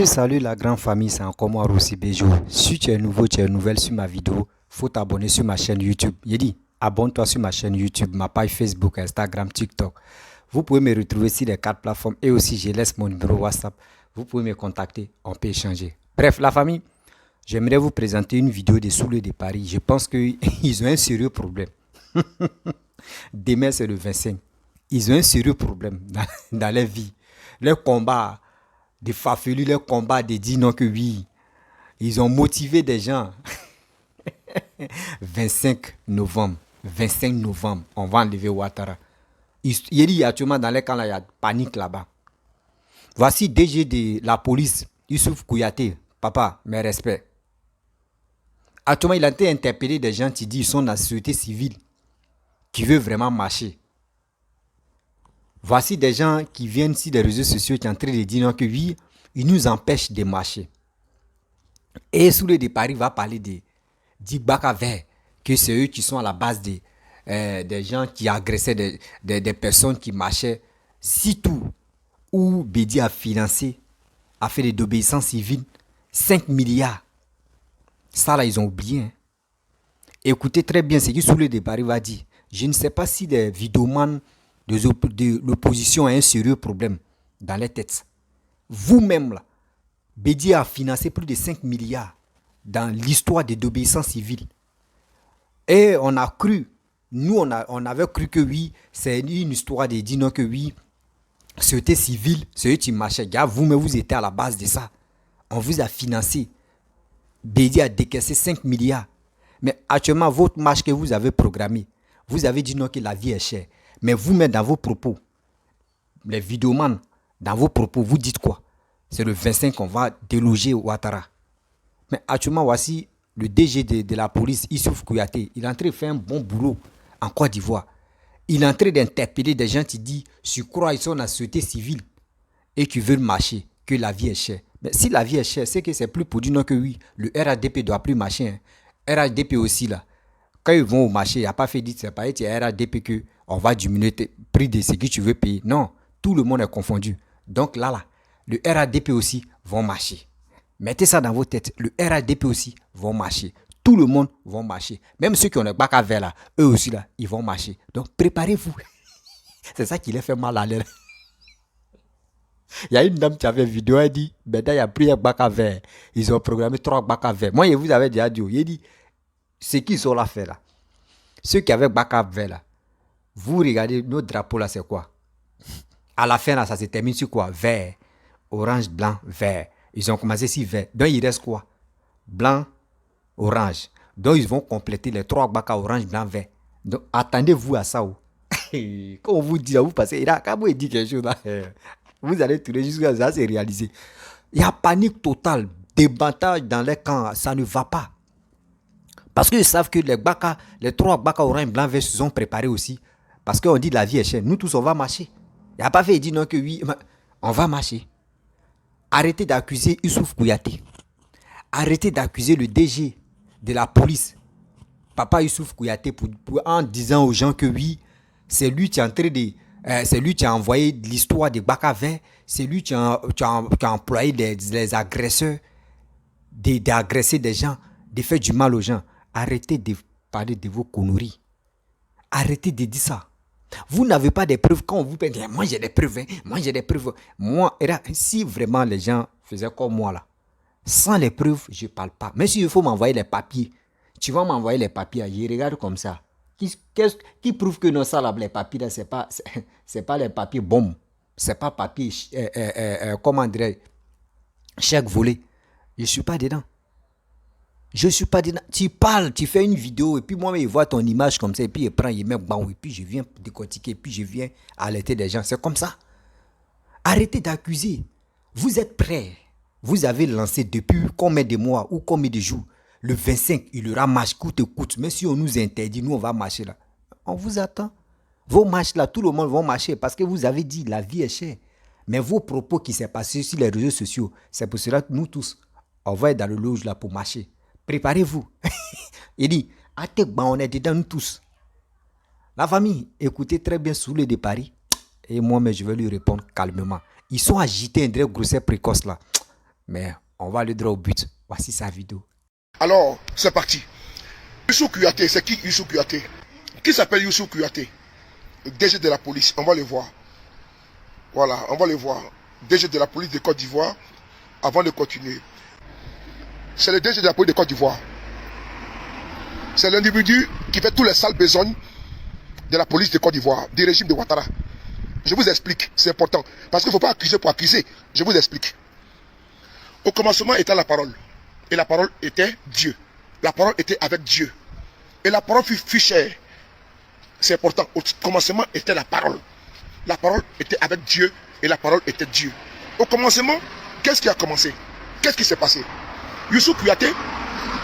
Salut la grande famille, c'est encore moi Rossi Bejo. Si tu es nouveau, tu es nouvelle sur ma vidéo, faut t'abonner sur ma chaîne YouTube. J'ai dit, abonne-toi sur ma chaîne YouTube, ma page Facebook, Instagram, TikTok. Vous pouvez me retrouver sur les 4 plateformes et aussi je laisse mon numéro WhatsApp. Vous pouvez me contacter, on peut échanger. Bref, la famille, j'aimerais vous présenter une vidéo des Souleux de Paris. Je pense qu'ils ont un sérieux problème. Demain, c'est le 25. Ils ont un sérieux problème dans leur vie. Leur combat des farfelus, leur combat de dire non que oui. Ils ont motivé des gens. 25 novembre. 25 novembre, on va enlever Ouattara. Il y a actuellement dans les camps, là, il y a panique là-bas. Voici DG de la police, Youssouf Kouyaté. Papa, mes respects. Actuellement, il a été interpellé des gens qui disent qu'ils sont dans la société civile, qui veulent vraiment marcher. Voici des gens qui viennent sur les réseaux sociaux qui sont en train de dire non, que oui, ils nous empêchent de marcher. Et Souleux de Paris va parler de Baka Vert, que c'est eux qui sont à la base des gens qui agressaient des personnes qui marchaient. Surtout où Bédi a financé, a fait de l'obéissance civile, 5 milliards. Ça là, ils ont oublié. Hein. Écoutez très bien ce que Souleux de Paris va dire. Je ne sais pas si les vidéomans de l'opposition ont un sérieux problème dans les têtes. Vous-même là, Bédi a financé plus de 5 milliards dans l'histoire de l'obéissance civile. Et on a cru, nous on avait cru que oui, c'est une histoire de dire non que oui, société civile, c'est eux qui marchaient. Vous-même vous étiez à la base de ça. On vous a financé. Bédi a décaissé 5 milliards. Mais actuellement, votre marche que vous avez programmée, vous avez dit non que la vie est chère. Mais vous-même dans vos propos, les vidéomans, dans vos propos, vous dites quoi? C'est le 25 qu'on va déloger Ouattara. Mais actuellement, voici le DG de la police, Youssouf Kouyaté. Il est en train de faire un bon boulot en Côte d'Ivoire. Il est en train d'interpeller des gens qui disent, je crois qu'ils sont dans la société civile et qui veulent marcher, que la vie est chère. Mais si la vie est chère, c'est que c'est plus pour dire non que oui, le RADP ne doit plus marcher. Hein. RADP aussi là. Quand ils vont au marché, il n'y a pas fait dire c'est pas RADP que on va diminuer le prix de ce que tu veux payer. Non, tout le monde est confondu. Donc là, le RADP aussi vont marcher. Mettez ça dans vos têtes. Le RADP aussi vont marcher. Tout le monde va marcher. Même ceux qui ont le bac à verre là, eux aussi là, ils vont marcher. Donc préparez-vous. C'est ça qui les fait mal à l'air. Il y a une dame qui avait une vidéo, elle dit, maintenant il y a pris un bac à verre. Ils ont programmé 3 bacs à verre. Moi, je vous avais déjà dit, il dit, ce qu'ils sont là fait là. Ceux qui avaient bac à verre là, vous regardez nos drapeaux là, c'est quoi? À la fin là, ça se termine sur quoi? Vert, orange, blanc, vert. Ils ont commencé sur vert. Donc il reste quoi? Blanc, orange. Donc ils vont compléter les 3 bacs à orange, blanc, vert. Donc attendez-vous à ça. Quand on vous dit, vous passez, quand vous dites quelque chose là, vous allez tourner jusqu'à ça, c'est réalisé. Il y a panique totale, débattage dans les camps, ça ne va pas. Parce qu'ils savent que les 3 bacs à orange, blanc, vert se sont préparés aussi. Parce qu'on dit la vie est chère. Nous tous, on va marcher. Il n'y a pas fait dire non que oui, on va marcher. Arrêtez d'accuser Youssouf Kouyaté. Arrêtez d'accuser le DG de la police, Papa Youssouf Kouyaté, en disant aux gens que oui, c'est lui qui est en train de... c'est lui qui a envoyé l'histoire de Baka Vert. C'est lui qui a employé les agresseurs d'agresser des gens, de faire du mal aux gens. Arrêtez de parler de vos conneries. Arrêtez de dire ça. Vous n'avez pas de preuves. Quand on vous dit, moi j'ai des preuves, hein, moi j'ai des preuves. Moi, si vraiment les gens faisaient comme moi là, sans les preuves, je ne parle pas. Mais s'il faut m'envoyer les papiers, tu vas m'envoyer les papiers, je regarde comme ça. Qui prouve que non, ça là, les papiers là, c'est pas les papiers bombes. C'est pas papier, comment dirais-je, chèque volé. Je ne suis pas dedans. Je ne suis pas dedans. Tu parles, tu fais une vidéo, et puis moi, il voit ton image comme ça, et puis il prend, il met bon, et puis je viens décortiquer, et puis je viens alerter des gens. C'est comme ça. Arrêtez d'accuser. Vous êtes prêts. Vous avez lancé depuis combien de mois ou combien de jours? Le 25, il y aura marche coûte. Mais si on nous interdit, nous, on va marcher là. On vous attend. Vos marches là, tout le monde va marcher parce que vous avez dit la vie est chère. Mais vos propos qui s'est passé sur les réseaux sociaux, c'est pour cela que nous tous, on va être dans le loge là pour marcher. Préparez-vous. Il dit, on est dedans nous tous. La famille, écoutez très bien Souleux de Paris. Et moi, mais je vais lui répondre calmement. Ils sont agités, un vrai grossesse précoce là. Mais on va aller droit au but. Voici sa vidéo. Alors, c'est parti. Youssou Kouyaté, c'est qui Youssou Kouyaté? Qui s'appelle Youssou Kouyaté? Le DG de la police, on va le voir. Voilà, on va le voir. DG de la police de Côte d'Ivoire, avant de continuer. C'est le DG de la police de Côte d'Ivoire. C'est l'individu qui fait tous les sales besognes de la police de Côte d'Ivoire, du régime de Ouattara. Je vous explique, c'est important. Parce qu'il ne faut pas accuser pour accuser. Je vous explique. Au commencement était la parole. Et la parole était Dieu. La parole était avec Dieu. Et la parole fut chère. C'est important. Au commencement était la parole. La parole était avec Dieu et la parole était Dieu. Au commencement, qu'est-ce qui a commencé? Qu'est-ce qui s'est passé? Youssou Kouyaté,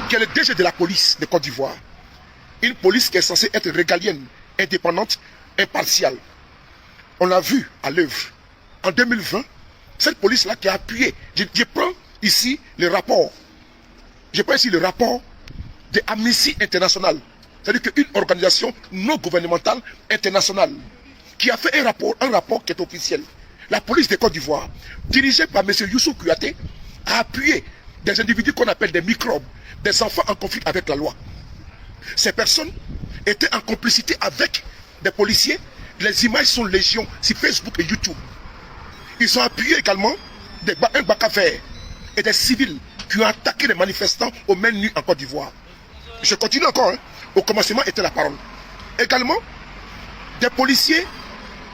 qui est le DG de la police de Côte d'Ivoire. Une police qui est censée être régalienne, indépendante, impartiale. On l'a vu à l'œuvre. En 2020, cette police-là qui a appuyé. Je prends ici le rapport. Je prends ici le rapport de Amnesty International. C'est-à-dire qu'une organisation non gouvernementale internationale qui a fait un rapport qui est officiel. La police de Côte d'Ivoire, dirigée par M. Youssou Kouyaté, a appuyé des individus qu'on appelle des microbes, des enfants en conflit avec la loi. Ces personnes étaient en complicité avec des policiers. Les images sont légion sur Facebook et YouTube. Ils ont appuyé également un Baka vert et des civils qui ont attaqué les manifestants aux mains nues en Côte d'Ivoire. Je continue encore. Au commencement était la parole. Également, des policiers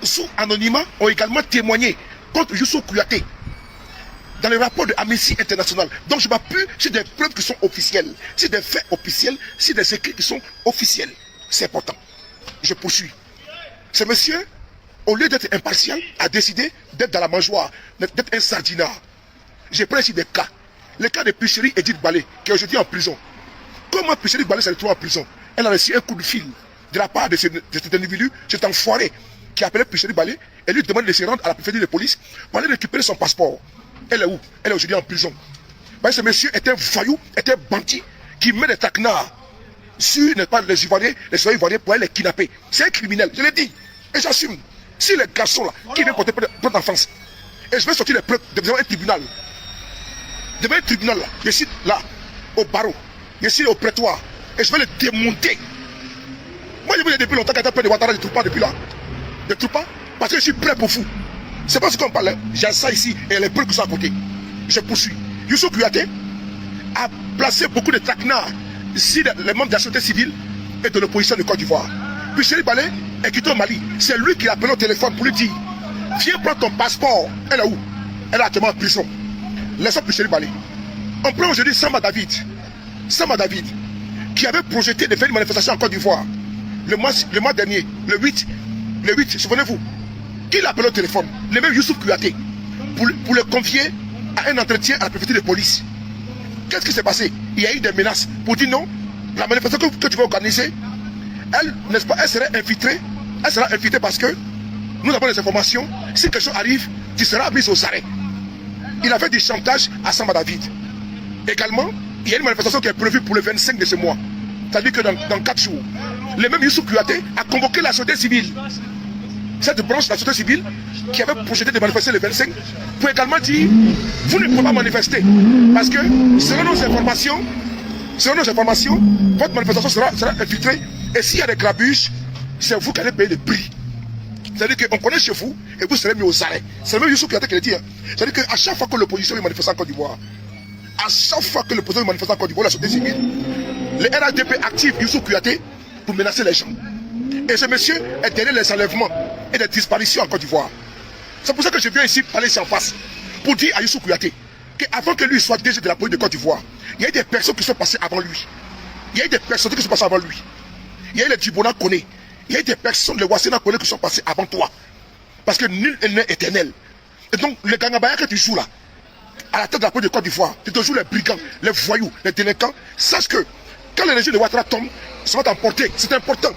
sous anonymat ont également témoigné contre Youssou Kouyaté dans le rapport de Amnesty International. Donc je m'appuie sur des preuves qui sont officielles, sur des faits officiels, sur des écrits qui sont officiels. C'est important. Je poursuis. Ce monsieur, au lieu d'être impartial, a décidé d'être dans la mangeoire, d'être un sardinard. J'ai pris ici des cas. Le cas de Picheri Edith Balé, qui est aujourd'hui en prison. Comment Picheri Balé s'est retrouvée en prison? Elle a reçu un coup de fil de la part de cet individu, cet enfoiré, qui a appelé Picheri Balé et lui demande de se rendre à la préfecture de police pour aller récupérer son passeport. Elle est où? Elle est aujourd'hui en prison. Ce monsieur est un voyou, est un bandit qui met des traquenards sur les Ivoiriens, les soldats ivoiriens pour aller les kidnapper. C'est un criminel, je l'ai dit. Et j'assume. Si les garçons là, qui viennent porter plainte en France, et je vais sortir les preuves devant un tribunal. Devant un tribunal là, je suis là, au barreau, je suis au prétoire, et je vais le démonter. Moi je vous ai depuis longtemps qu'il y a plein de Ouattara, je ne trouve pas depuis là. Je ne trouve pas, parce que je suis prêt pour vous. C'est pas ce qu'on parle, j'ai ça ici, et les preuves qui sont à côté. Je poursuis. Youssou Kouyaté a placé beaucoup de traquenards ici, les membres de la société civile et de l'opposition de Côte d'Ivoire. Puis Chéri Balé est quitté au Mali. C'est lui qui a appelé au téléphone pour lui dire: viens prendre ton passeport. Elle est où? Elle est actuellement en prison. Laissons Chéri Balé. On prend aujourd'hui Samba David. Samba David, qui avait projeté de faire une manifestation en Côte d'Ivoire le mois dernier, le 8, souvenez-vous. Qui l'a appelé au téléphone? Le même Youssou Kouyaté, pour le confier à un entretien à la préfecture de police. Qu'est-ce qui s'est passé? Il y a eu des menaces pour dire non, la manifestation que tu vas organiser, elle, n'est-ce pas, elle serait infiltrée. Elle sera infiltrée parce que nous avons des informations. Si quelque chose arrive, tu seras mis aux arrêts. Il a fait du chantage à Samba David. Également, il y a une manifestation qui est prévue pour le 25 de ce mois. C'est-à-dire que dans 4 jours, le même Youssou Kouyaté a convoqué la société civile. Cette branche de la société civile qui avait projeté de manifester le 25 pour également dire: vous ne pouvez pas manifester parce que selon nos informations, votre manifestation sera infiltrée et s'il y a des grabuges, c'est vous qui allez payer le prix. C'est-à-dire qu'on connaît chez vous et vous serez mis aux arrêts. C'est le même Youssou Kouyaté qui le dit. C'est-à-dire qu'à chaque fois que l'opposition est manifestée en Côte d'Ivoire, à chaque fois que l'opposition est manifestée en Côte d'Ivoire, la société civile, les RADP activent Youssou Kouyaté pour menacer les gens. Et ce monsieur est derrière les enlèvements et les disparitions en Côte d'Ivoire. C'est pour ça que je viens ici parler ici en face, pour dire à Youssou Kouyaté qu'avant que lui soit DG de la police de Côte d'Ivoire, il y a eu des personnes qui sont passées avant lui. Il y a eu des personnes qui sont passées avant lui. Il y a eu les Djibona Koné. Il y a eu des personnes, les Wassena Koné qui sont passées avant toi. Parce que nul n'est éternel. Et donc, le Gangabaya que tu joues là, à la tête de la police de Côte d'Ivoire, tu te joues les brigands, les voyous, les délinquants. Sache que quand le régime de Ouattara tombe, ça va t'emporter. C'est important.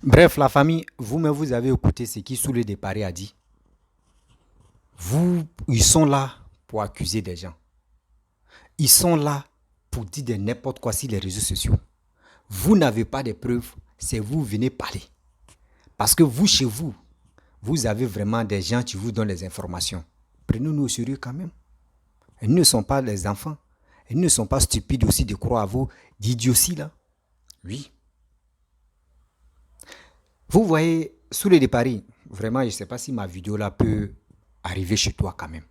Bref, la famille, vous-même, vous avez écouté ce qui Soulé Déparé a dit. Ils sont là pour accuser des gens. Ils sont là pour dire de n'importe quoi sur les réseaux sociaux. Vous n'avez pas de preuves, c'est vous venez parler. Parce que vous, chez vous, vous avez vraiment des gens qui vous donnent les informations. Prenez-nous au sérieux quand même. Ils ne sont pas les enfants. Ils ne sont pas stupides aussi de croire à vos d'idioties là. Oui. Vous voyez, sous les Paris, vraiment, je ne sais pas si ma vidéo là peut arriver chez toi quand même.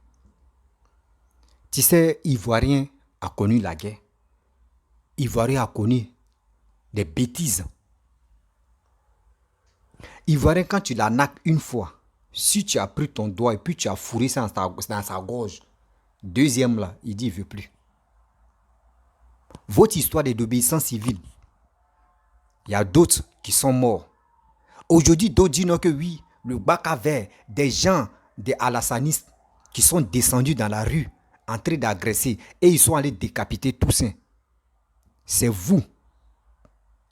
Tu sais, Ivoirien a connu la guerre. Ivoirien a connu des bêtises. Ivoirien, quand tu l'arnaques une fois, si tu as pris ton doigt et puis tu as fourré ça dans sa gorge, deuxième là, il dit il ne veut plus. Votre histoire de désobéissance civile, il y a d'autres qui sont morts. Aujourd'hui, d'autres disent non que oui, le bac à vert, des gens, des alassanistes qui sont descendus dans la rue en train d'agresser et ils sont allés décapiter Toussaint. C'est vous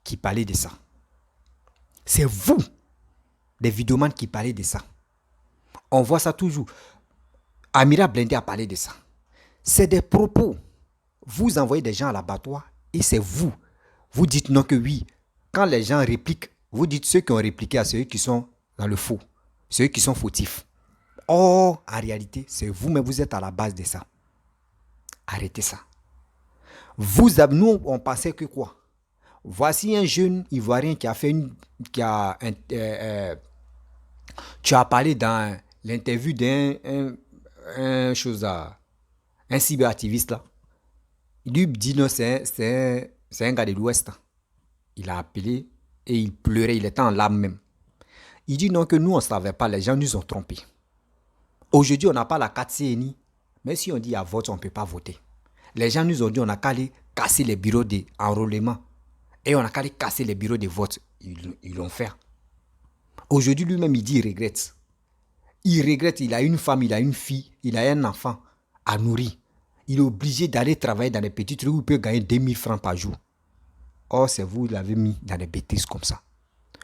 qui parlez de ça. C'est vous, les vidéomans qui parlez de ça. On voit ça toujours. Amira Blindé a parlé de ça. C'est des propos. Vous envoyez des gens à l'abattoir et c'est vous. Vous dites non que oui. Quand les gens répliquent, vous dites ceux qui ont répliqué à ceux qui sont dans le faux. Ceux qui sont fautifs. Or, en réalité, c'est vous, mais vous êtes à la base de ça. Arrêtez ça. Nous, on pensait que quoi? Voici un jeune Ivoirien qui a fait tu as parlé dans l'interview un cyberactiviste là. Il lui dit non, c'est un gars de l'Ouest. Il a appelé et il pleurait, il était en larmes même. Il dit non que nous on ne savait pas, les gens nous ont trompés. Aujourd'hui on n'a pas la carte CNI, mais si on dit à vote, on ne peut pas voter. Les gens nous ont dit on a qu'à aller casser les bureaux d'enrôlement et on a qu'à aller casser les bureaux de vote. Ils l'ont fait. Aujourd'hui lui-même il dit il regrette. Il regrette, il a une femme, il a une fille, il a un enfant à nourrir. Il est obligé d'aller travailler dans des petits trucs où il peut gagner 2000 francs par jour. Or, c'est vous qui l'avez mis dans des bêtises comme ça.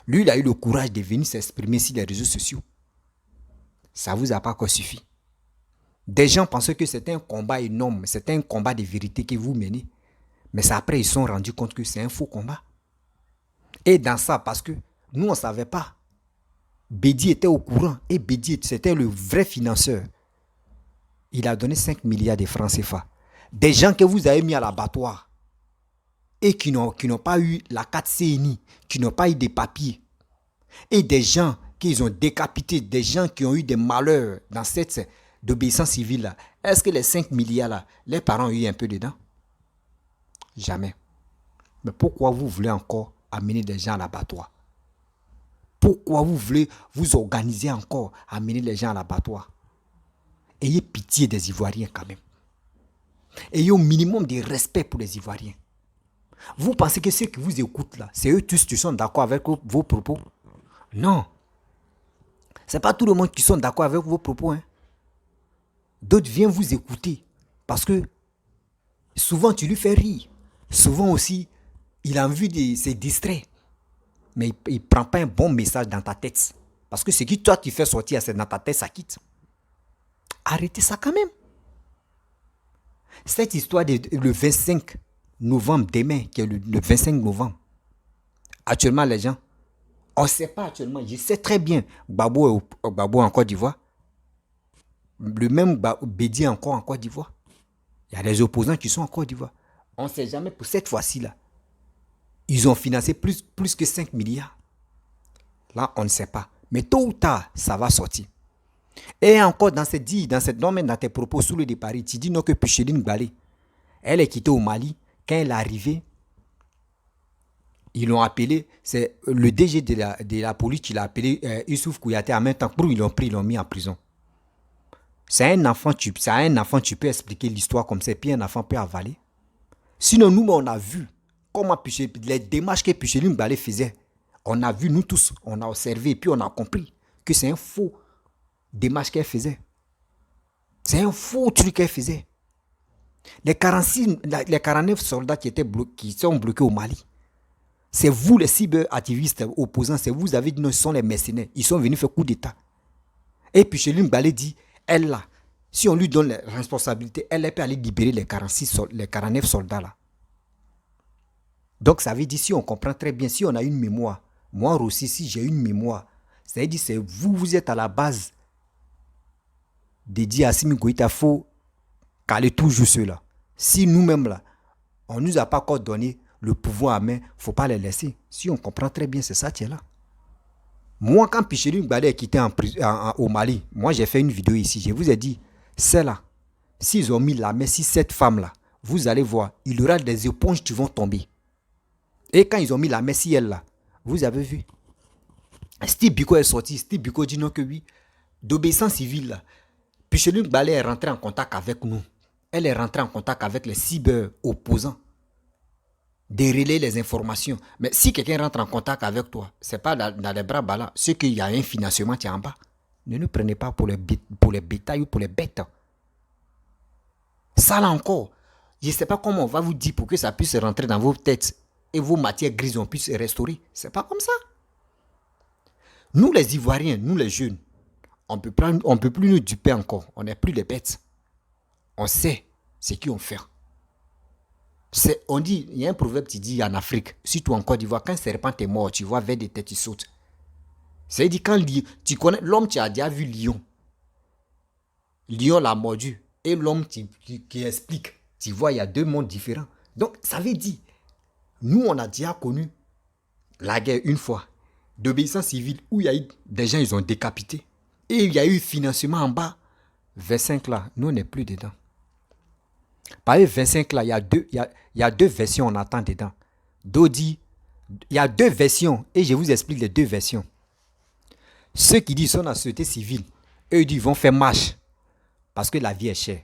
Lui, il a eu le courage de venir s'exprimer sur les réseaux sociaux. Ça ne vous a pas encore suffi. Des gens pensaient que c'était un combat énorme, c'était un combat de vérité que vous menez. Mais après, ils se sont rendus compte que c'est un faux combat. Et dans ça, parce que nous, on ne savait pas. Bédi était au courant et Bédi, c'était le vrai financeur. Il a donné 5 milliards de francs CFA. Des gens que vous avez mis à l'abattoir et qui n'ont pas eu la carte CNI, qui n'ont pas eu des papiers. Et des gens qu'ils ont décapités, des gens qui ont eu des malheurs dans cette désobéissance civile là. Est-ce que les 5 milliards là, les parents ont eu un peu dedans? Jamais. Mais pourquoi vous voulez encore amener des gens à l'abattoir? Pourquoi vous voulez vous organiser encore à amener les gens à l'abattoir? Ayez pitié des Ivoiriens quand même. Ayez au minimum de respect pour les Ivoiriens. Vous pensez que ceux qui vous écoutent là, c'est eux tous qui sont d'accord avec vos propos? Non. Ce n'est pas tout le monde qui sont d'accord avec vos propos. Hein. D'autres viennent vous écouter parce que souvent tu lui fais rire. Souvent aussi, il a envie de se distraire. Mais il ne prend pas un bon message dans ta tête. Parce que ce que toi tu fais sortir, c'est dans ta tête, ça quitte. Arrêtez ça quand même. Cette histoire le 25 novembre, demain, qui est le 25 novembre, actuellement les gens, on ne sait pas actuellement, je sais très bien, Gbagbo en Côte d'Ivoire, le même Bédi encore en Côte d'Ivoire. Il y a des opposants qui sont en Côte d'Ivoire. On ne sait jamais pour cette fois-ci là. Ils ont financé plus que 5 milliards. Là, on ne sait pas. Mais tôt ou tard, ça va sortir. Et encore dans tes propos sous le départ, tu dis non que Picheline Balé, elle est quittée au Mali. Quand elle est arrivée, ils l'ont appelé, c'est le DG de la police qui l'a appelé Youssouf Kouyaté en même temps. Ils l'ont pris, ils l'ont mis en prison. C'est un enfant, tu peux expliquer l'histoire comme ça, puis un enfant peut avaler. Sinon, nous, on a vu comment les démarches que Picheline Balé faisait. On a vu, nous tous, on a observé, et puis on a compris que c'est un faux démarche qu'elle faisait. C'est un faux truc qu'elle faisait. Les 49 soldats qui sont bloqués au Mali, c'est vous les cyberactivistes opposants, c'est vous avez dit non, ce sont les mercenaires. Ils sont venus faire coup d'état. Et puis Chéline Balé dit, elle là, si on lui donne les responsabilités, elle peut aller libérer les 49 soldats là. Donc ça veut dire, si on comprend très bien, si on a une mémoire, moi aussi si j'ai une mémoire, ça veut dire c'est vous êtes à la base de dire Assimi Goïta faut caler toujours ceux-là. Si nous-mêmes, là, on ne nous a pas encore donné le pouvoir à main, il ne faut pas les laisser. Si on comprend très bien, c'est ça qui est là. Moi, quand Pichelu Ngbadé est quitté au Mali, moi, j'ai fait une vidéo ici. Je vous ai dit, c'est là. S'ils ont mis la main sur cette femme-là, vous allez voir, il y aura des éponges qui vont tomber. Et quand ils ont mis la main sur elle, là, vous avez vu. Steve Biko est sorti. Steve Biko dit non que oui. D'obéissance civile, là, Pichelu Ngbadé est rentré en contact avec nous. Elle est rentrée en contact avec les cyber-opposants. De relayer les informations. Mais si quelqu'un rentre en contact avec toi, ce n'est pas dans les bras ballants. C'est qu'il y a un financement qui est en bas. Ne nous prenez pas pour les bétails ou pour les bêtes. Ça là encore, je ne sais pas comment on va vous dire pour que ça puisse rentrer dans vos têtes et vos matières grises, on puisse restaurer. Ce n'est pas comme ça. Nous les Ivoiriens, nous les jeunes, on ne peut plus nous duper encore. On n'est plus des bêtes. On sait ce qu'on fait. On dit, il y a un proverbe qui dit en Afrique, surtout en Côte d'Ivoire, quand un serpent est mort, tu vois vers des têtes qui sautent. C'est-à-dire quand tu connais l'homme, tu as déjà vu lion. Lion l'a mordu. Et l'homme qui explique, tu vois, il y a deux mondes différents. Donc, ça veut dire, nous, on a déjà connu la guerre une fois, d'obéissance civile, où il y a eu des gens, ils ont décapité. Et il y a eu financement en bas. 25 là, nous, on n'est plus dedans. Par les 25 là, il y a deux versions, on attend dedans. Dodi, il y a deux versions, et je vous explique les deux versions. Ceux qui disent qu'ils sont dans la société civile, eux ils vont faire marche, parce que la vie est chère.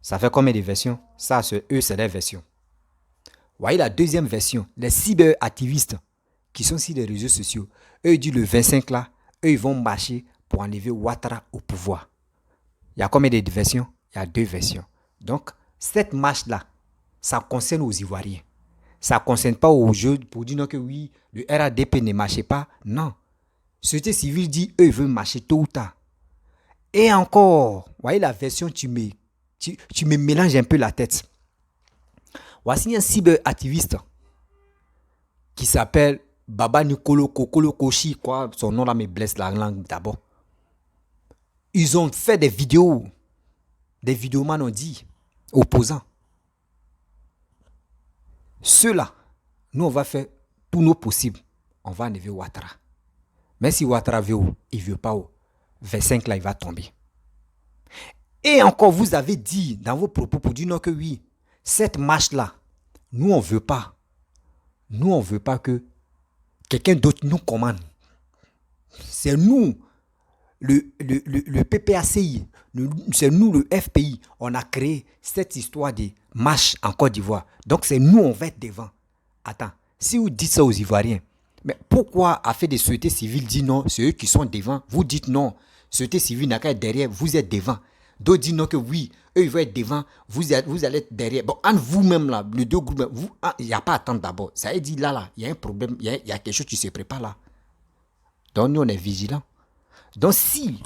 Ça fait combien de versions? Ça, eux, c'est les versions. Vous voyez la deuxième version, les cyber-activistes qui sont sur les réseaux sociaux, eux ils disent le 25 là, eux ils vont marcher pour enlever Ouattara au pouvoir. Il y a combien de versions? Il y a deux versions. Donc, cette marche-là, ça concerne aux Ivoiriens. Ça ne concerne pas aux jeux pour dire non que oui, le RADP ne marchait pas. Non. Société civile dit, eux, ils veulent marcher tôt ou tard. Et encore, vous voyez la version, tu me mélanges un peu la tête. Voici un cyber-activiste qui s'appelle Baba Nicolo Kokolo Koshi, quoi, son nom là me blesse la langue d'abord. Ils ont fait des vidéos on dit, opposants. Ceux-là, nous on va faire tout nos possibles. On va enlever Ouattara. Mais si Ouattara veut, il ne veut pas, 25 là, il va tomber. Et encore, vous avez dit dans vos propos pour dire non que oui, cette marche-là, nous on ne veut pas. Nous on ne veut pas que quelqu'un d'autre nous commande. C'est nous, le PPACI, c'est nous le FPI, on a créé cette histoire de marche en Côte d'Ivoire. Donc c'est nous, on va être devant. Attends, si vous dites ça aux Ivoiriens, mais pourquoi affaire des sociétés civiles dit non, c'est eux qui sont devant. Vous dites non, société civile n'a qu'à être derrière, vous êtes devant. D'autres disent non que oui, eux ils vont être devant, vous allez être derrière. Bon, entre vous-même là, les deux groupes, il n'y a pas à attendre d'abord. Ça veut dire là, il y a un problème, il y a quelque chose qui se prépare là. Donc nous on est vigilants. Donc si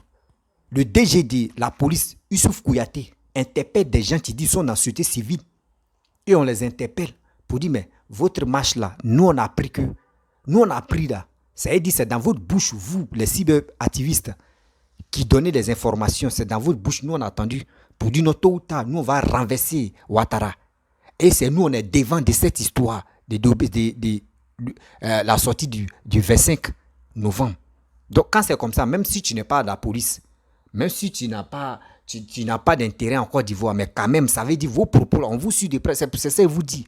le DGD, la police, Youssouf Kouyaté, interpelle des gens qui disent qu'ils sont dans la société civile et on les interpelle pour dire mais votre marche là, nous on a appris là, ça veut dire c'est dans votre bouche, vous les cyberactivistes qui donnez des informations, c'est dans votre bouche, nous on a attendu pour dire non tôt ou tard, nous on va renverser Ouattara. Et c'est nous on est devant de cette histoire de la sortie du 25 novembre. Donc quand c'est comme ça, même si tu n'es pas à la police, même si tu n'as pas d'intérêt en Côte d'Ivoire, mais quand même, ça veut dire vos propos, on vous suit de près, c'est ça que vous dit.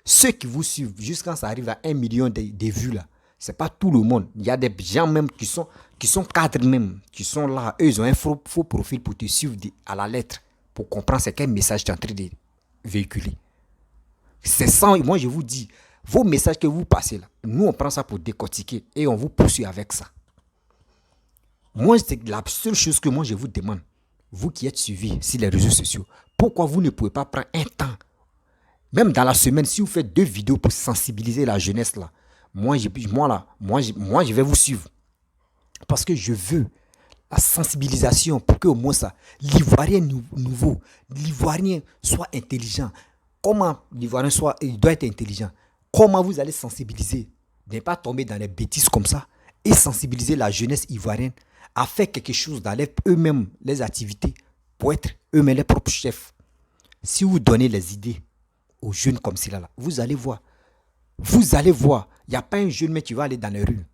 Ceux qui vous suivent, jusqu'à quand ça arrive à 1 million de vues là, c'est pas tout le monde. Il y a des gens même qui sont cadres même, qui sont là, eux ils ont un faux profil pour te suivre à la lettre, pour comprendre c'est quel message tu es en train de véhiculer. C'est ça, moi je vous dis, vos messages que vous passez là, nous on prend ça pour décortiquer et on vous poursuit avec ça. Moi, c'est la seule chose que moi je vous demande, vous qui êtes suivis sur les réseaux sociaux, pourquoi vous ne pouvez pas prendre un temps, même dans la semaine, si vous faites 2 vidéos pour sensibiliser la jeunesse là, moi je vais vous suivre. Parce que je veux la sensibilisation pour que au moins ça, l'Ivoirien nouveau, l'Ivoirien soit intelligent. Comment l'Ivoirien il doit être intelligent? Comment vous allez sensibiliser? Ne pas tomber dans les bêtises comme ça et sensibiliser la jeunesse ivoirienne à faire quelque chose dans eux-mêmes, les activités, pour être eux-mêmes les propres chefs. Si vous donnez les idées aux jeunes comme cela, là, vous allez voir. Vous allez voir. Il n'y a pas un jeune mais qui va aller dans les rues.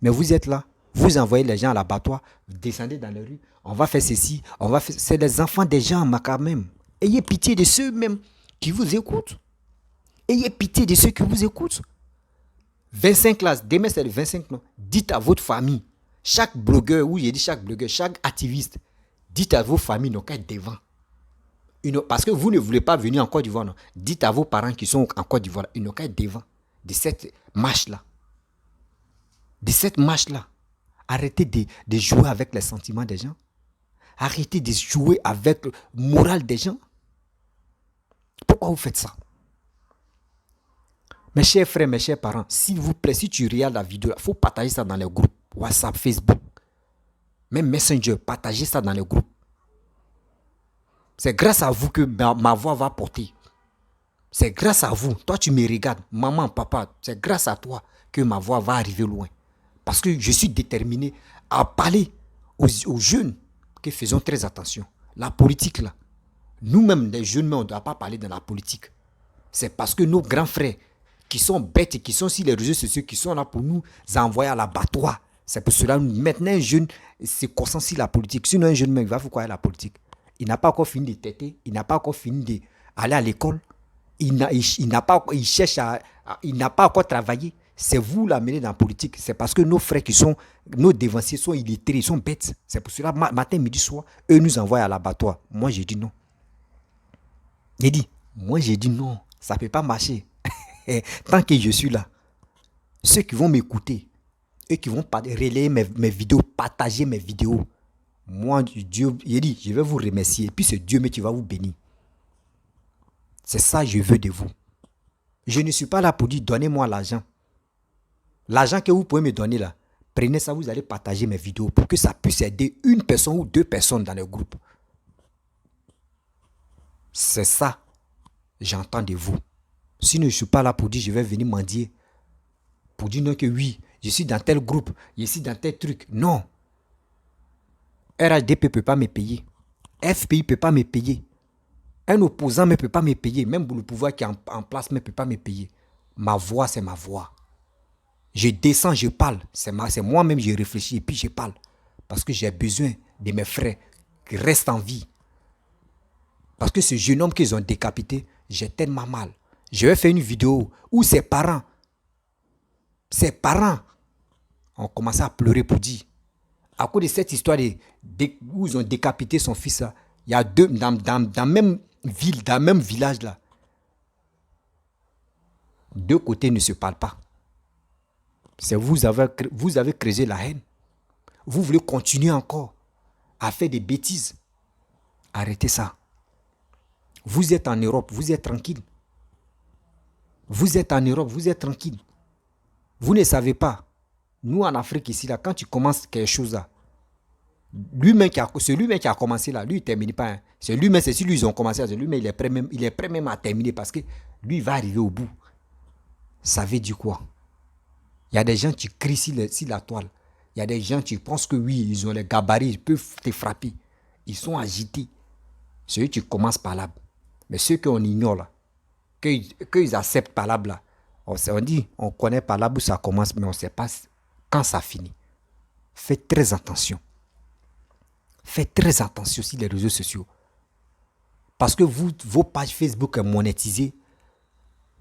Mais vous êtes là. Vous envoyez les gens à l'abattoir. Vous descendez dans les rues. On va faire ceci. On va faire... C'est les enfants des gens, quand même. Ayez pitié de ceux même qui vous écoutent. Ayez pitié de ceux qui vous écoutent. 25 classes. Demain, c'est le 25. Non. Dites à votre famille. Chaque blogueur, oui, j'ai dit chaque blogueur, chaque activiste, dites à vos familles, non, qu'à être devant. Parce que vous ne voulez pas venir en Côte d'Ivoire, non. Dites à vos parents qui sont en Côte d'Ivoire, ils n'ont qu'à être devant de cette marche-là. De cette marche-là. Arrêtez de jouer avec les sentiments des gens. Arrêtez de jouer avec le moral des gens. Pourquoi vous faites ça? Mes chers frères, mes chers parents, s'il vous plaît, si tu regardes la vidéo, il faut partager ça dans les groupes. WhatsApp, Facebook, même Messenger, partagez ça dans les groupes. C'est grâce à vous que ma voix va porter. C'est grâce à vous. Toi, tu me regardes, maman, papa, c'est grâce à toi que ma voix va arriver loin. Parce que je suis déterminé à parler aux jeunes que faisons très attention. La politique, là, nous-mêmes, les jeunes, on ne doit pas parler de la politique. C'est parce que nos grands frères qui sont bêtes et qui sont sur les réseaux sociaux, qui sont là pour nous envoyer à l'abattoir. C'est pour cela que maintenant, un jeune se concentre sur la politique. Sinon, un jeune mec va faire quoi à la politique? Il n'a pas encore fini de têter, il n'a pas encore fini d'aller à l'école, il n'a pas encore travaillé. C'est vous l'amener dans la politique. C'est parce que nos frères qui sont, nos dévanciers sont illettrés, ils sont bêtes. C'est pour cela, matin, midi, soir, eux nous envoient à l'abattoir. Moi, j'ai dit non. J'ai dit non, ça ne peut pas marcher. Tant que je suis là, ceux qui vont m'écouter, eux qui vont relayer mes vidéos, partager mes vidéos, moi, Dieu, il dit, je vais vous remercier. Et puis c'est Dieu qui va vous bénir. C'est ça que je veux de vous. Je ne suis pas là pour dire, donnez-moi l'argent. L'argent que vous pouvez me donner là, prenez ça, vous allez partager mes vidéos pour que ça puisse aider une personne ou deux personnes dans le groupe. C'est ça, j'entends de vous. Sinon, je ne suis pas là pour dire, je vais venir mendier. Pour dire non que oui, je suis dans tel groupe, je suis dans tel truc. Non. RHDP ne peut pas me payer. FPI ne peut pas me payer. Un opposant ne peut pas me payer. Même le pouvoir qui est en place ne peut pas me payer. Ma voix, c'est ma voix. Je descends, je parle. C'est moi-même, je réfléchis et puis je parle. Parce que j'ai besoin de mes frères qui restent en vie. Parce que ce jeune homme qu'ils ont décapité, j'ai tellement mal. Je vais faire une vidéo où ses parents ont commencé à pleurer pour dire. À cause de cette histoire où ils ont décapité son fils, là, il y a deux, dans la même ville, dans le même village, là, deux côtés ne se parlent pas. C'est vous avez créé la haine. Vous voulez continuer encore à faire des bêtises. Arrêtez ça. Vous êtes en Europe, vous êtes tranquille. Vous êtes en Europe, vous êtes tranquille. Vous ne savez pas. Nous, en Afrique, ici, là, quand tu commences quelque chose là, c'est lui-même qui a commencé là, lui, il ne termine pas. Hein. C'est lui-même, c'est si lui, ils ont commencé, c'est lui-même, il est prêt même à terminer parce que lui, il va arriver au bout. Ça veut dire quoi? Il y a des gens qui crient sur la toile. Il y a des gens qui pensent que oui, ils ont les gabarits, ils peuvent te frapper. Ils sont agités. Ceux qui commencent par là. Mais ceux qu'on ignore là, qu'ils acceptent par là, on dit, on connaît par là où ça commence, mais on ne sait pas quand ça finit. Faites très attention. Faites très attention sur les réseaux sociaux. Parce que vos pages Facebook sont monétisées.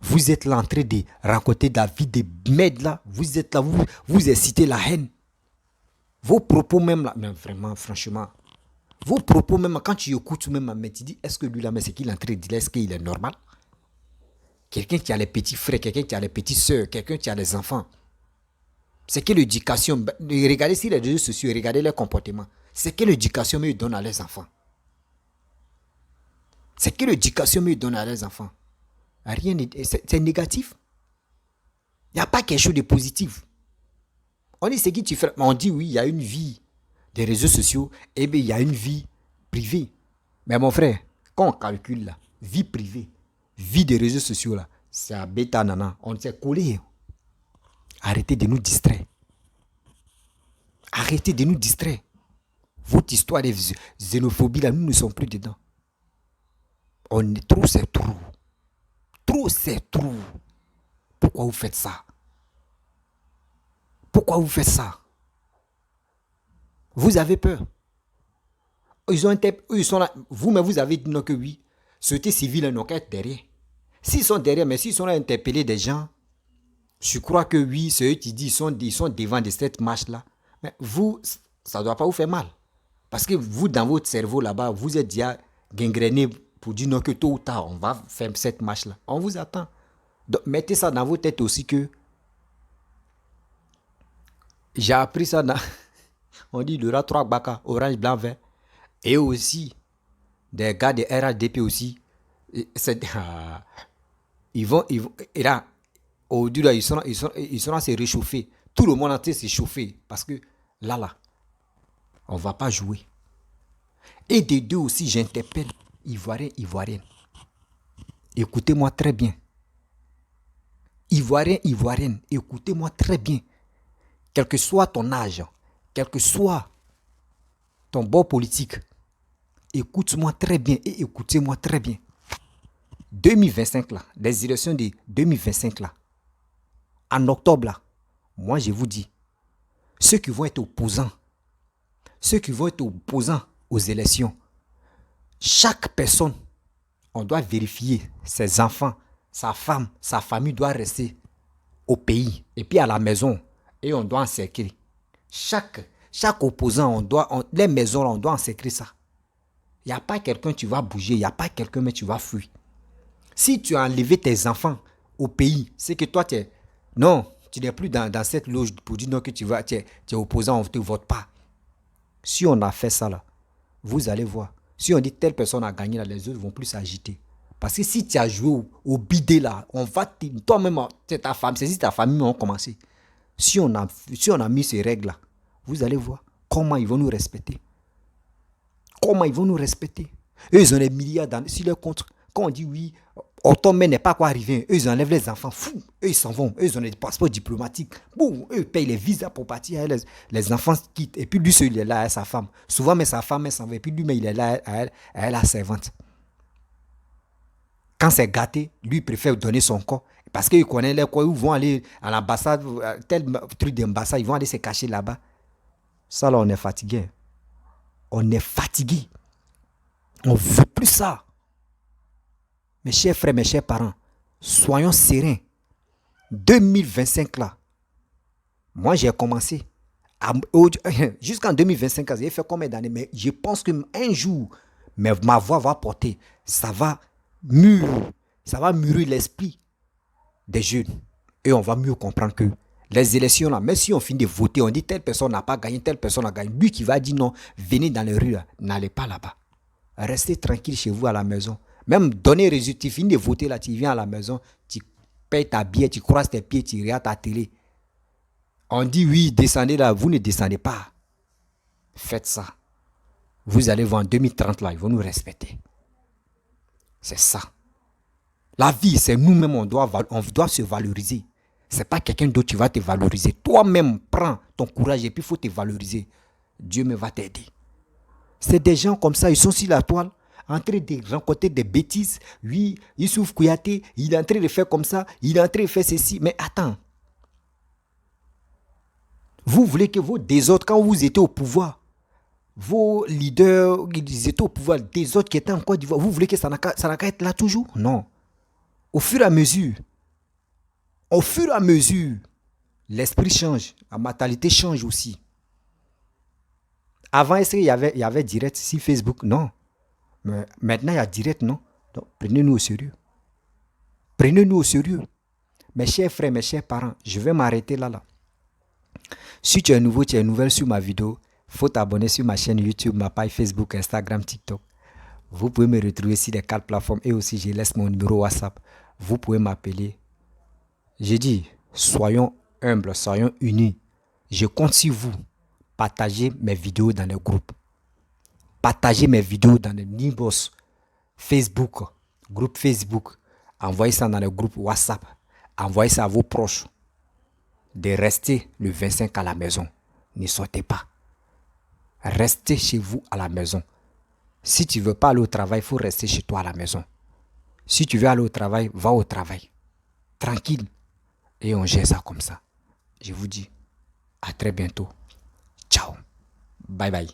Vous êtes là en train de raconter la vie des mètres là. Vous êtes là, vous incitez la haine. Vos propos même là, mais vraiment, franchement, vos propos même, quand tu écoutes même, mais tu dis, est-ce que lui là, mais c'est qu'il est en train de dire, est-ce qu'il est normal? Quelqu'un qui a les petits frères, quelqu'un qui a les petites soeurs, quelqu'un qui a les enfants. C'est quelle éducation? Regardez sur les réseaux sociaux, regardez leur comportement. C'est quelle éducation ils donnent à leurs enfants? C'est quelle éducation ils donnent à leurs enfants? Rien, c'est négatif. Il n'y a pas quelque chose de positif. On dit c'est qui tu fais. On dit oui, il y a une vie des réseaux sociaux, et bien il y a une vie privée. Mais mon frère, quand on calcule là, vie privée, vie des réseaux sociaux là, c'est à bêta nana. On s'est collé. Arrêtez de nous distraire. Arrêtez de nous distraire. Votre histoire de xénophobie là, nous ne sommes plus dedans. Trop, c'est trop. Trop, c'est trop. Pourquoi vous faites ça? Pourquoi vous faites ça? Vous avez peur. Ils sont là. Vous-même, vous avez dit non que oui. Société civile n'ont qu'à être derrière. S'ils sont derrière, mais s'ils sont là à interpeller des gens, je crois que oui, c'est eux qui disent ils sont devant de cette marche-là. Mais vous, ça ne doit pas vous faire mal. Parce que vous, dans votre cerveau là-bas, vous êtes déjà gangréné pour dire non que tôt ou tard, on va faire cette marche-là. On vous attend. Donc, mettez ça dans vos têtes aussi que j'ai appris ça dans... On dit il y aura 3 baka, orange, blanc, vert. Et aussi, des gars de RHDP aussi. Et là, aujourd'hui, là, ils sont là à se réchauffer. Tout le monde entier s'est chauffé. Parce que là, on ne va pas jouer. Et des deux aussi, j'interpelle Ivoirienne. Écoutez-moi très bien. Ivoirienne, écoutez-moi très bien. Quel que soit ton âge, quel que soit ton bord politique, écoute-moi très bien et écoutez-moi très bien. 2025 là, les élections de 2025 là, en octobre là, moi je vous dis, ceux qui vont être opposants aux élections, chaque personne, on doit vérifier ses enfants, sa femme, sa famille doit rester au pays et puis à la maison et on doit encercler. Chaque opposant, les maisons là, on doit encercler ça. Il n'y a pas quelqu'un tu vas bouger, il n'y a pas quelqu'un mais tu vas fuir. Si tu as enlevé tes enfants au pays, c'est que toi, tu n'es plus dans cette loge pour dire non que tu es opposant, on ne te vote pas. Si on a fait ça là, vous allez voir. Si on dit telle personne a gagné là, les autres vont plus s'agiter. Parce que si tu as joué au bidé là, on va toi-même, c'est ta femme, c'est si ta famille ont commencé. Si on a mis ces règles là, vous allez voir comment ils vont nous respecter. Comment ils vont nous respecter. Eux, ils ont des milliards sur leur compte. Quand on dit oui, automne n'est pas quoi arriver, eux, ils enlèvent les enfants fous. Eux, ils s'en vont. Eux, ils ont des passeports diplomatiques. Boum, eux, ils payent les visas pour partir. Les enfants quittent. Et puis lui, il est là avec sa femme. Souvent, mais sa femme, elle s'en va. Et puis lui, mais il est là à la servante. Quand c'est gâté, lui, il préfère donner son corps. Parce qu'il connaît les quoi. Ils vont aller à l'ambassade, tel truc d'ambassade, ils vont aller se cacher là-bas. Ça, là, on est fatigué. On est fatigué. On ne veut plus ça. Mes chers frères, mes chers parents, soyons sereins. 2025 là, moi j'ai commencé. Jusqu'en 2025, j'ai fait combien d'années, mais je pense qu'un jour, ma voix va porter. Ça va mûrir l'esprit des jeunes. Et on va mieux comprendre que les élections là, même si on finit de voter, on dit telle personne n'a pas gagné, telle personne a gagné. Lui qui va dire non, venez dans les rues, n'allez pas là-bas. Restez tranquille chez vous à la maison. Même donner résultat, tu finis de voter là, tu viens à la maison, tu payes ta billet, tu croises tes pieds, tu regardes ta télé. On dit oui, descendez là, vous ne descendez pas. Faites ça. Vous allez voir en 2030 là, ils vont nous respecter. C'est ça. La vie, c'est nous-mêmes, on doit se valoriser. C'est pas quelqu'un d'autre qui va te valoriser. Toi-même, prends ton courage et puis il faut te valoriser. Dieu me va t'aider. C'est des gens comme ça, ils sont sur la toile, en train de rencontrer des bêtises. Oui, Youssouf Kouyaté, il est en train de faire comme ça, il est en train de faire ceci. Mais attends. Vous voulez que vos désordres, quand vous étiez au pouvoir, vos leaders, ils étaient au pouvoir, des autres qui étaient en Côte d'Ivoire, vous voulez que ça n'a qu'à être là toujours? Non. Au fur et à mesure, l'esprit change, la mentalité change aussi. Avant, est-ce qu'il y avait direct sur Facebook? Non. Mais maintenant, il y a direct, non. Donc, prenez-nous au sérieux. Prenez-nous au sérieux. Mes chers frères, mes chers parents, je vais m'arrêter là. Si tu es nouveau, tu es nouvelle sur ma vidéo, il faut t'abonner sur ma chaîne YouTube, ma page Facebook, Instagram, TikTok. Vous pouvez me retrouver sur les 4 plateformes et aussi, je laisse mon numéro WhatsApp. Vous pouvez m'appeler. J'ai dit, soyons humbles, soyons unis. Je compte sur vous. Partagez mes vidéos dans les groupes. Partagez mes vidéos dans les Nibos, Facebook, groupe Facebook. Envoyez ça dans le groupe WhatsApp. Envoyez ça à vos proches. De rester le 25 à la maison. Ne sortez pas. Restez chez vous à la maison. Si tu ne veux pas aller au travail, il faut rester chez toi à la maison. Si tu veux aller au travail, va au travail. Tranquille. Et on gère ça comme ça. Je vous dis à très bientôt. Ciao. Bye bye.